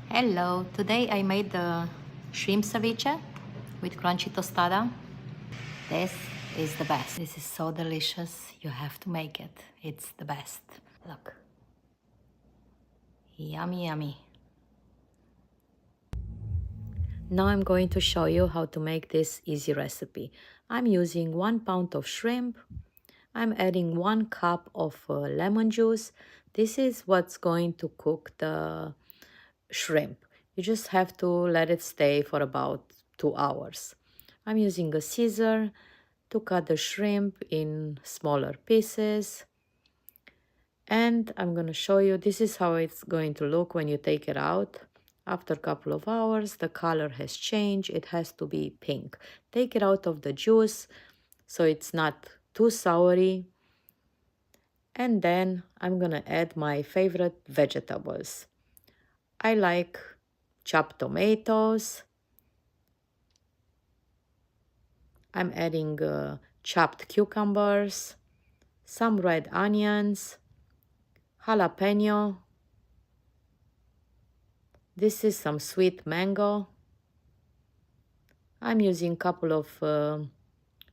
Hello, today I made the shrimp ceviche with crunchy tostada. This is the best. This is so delicious. You have to make it. It's the best. Look. Yummy, yummy. Now I'm going to show you how to make this easy recipe. I'm using 1 pound of shrimp. I'm adding 1 cup of lemon juice. This is what's going to cook the shrimp. You just have to let it stay for about 2 hours. I'm using a scissor to cut the shrimp in smaller pieces. And I'm going to show you, this is how it's going to look when you take it out. After a couple of hours, the color has changed. It has to be pink. Take it out of the juice so it's not too soury. And then I'm going to add my favorite vegetables. I like chopped tomatoes. I'm adding chopped cucumbers, some red onions, jalapeno. This is some sweet mango. I'm using a couple of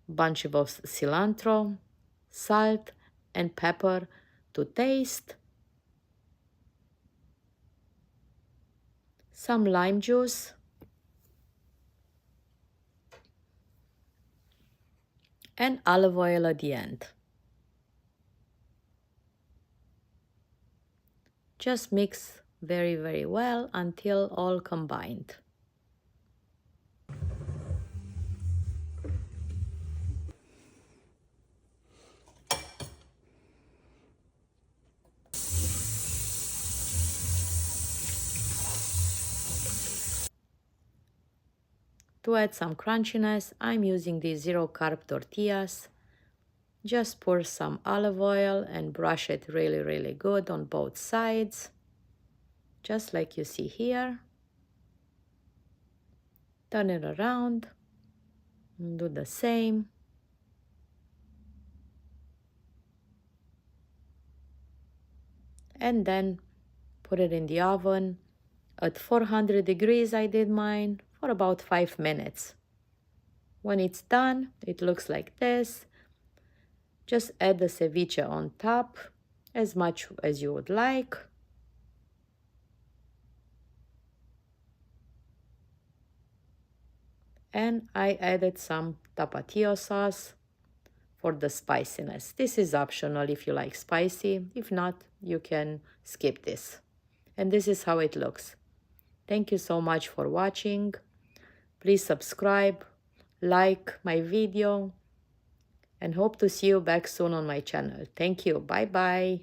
bunch of cilantro, salt and pepper to taste, some lime juice, and olive oil at the end. Just mix very, very well until all combined. To add some crunchiness, I'm using these zero-carb tortillas. Just pour some olive oil and brush it really, really good on both sides, just like you see here. Turn it around and do the same. And then put it in the oven at 400 degrees. I did mine for about 5 minutes. When it's done, it looks like this. Just add the ceviche on top as much as you would like. And I added some tapatio sauce for the spiciness. This is optional if you like spicy. If not, you can skip this. And this is how it looks. Thank you so much for watching. Please subscribe, like my video, and hope to see you back soon on my channel. Thank you. Bye-bye.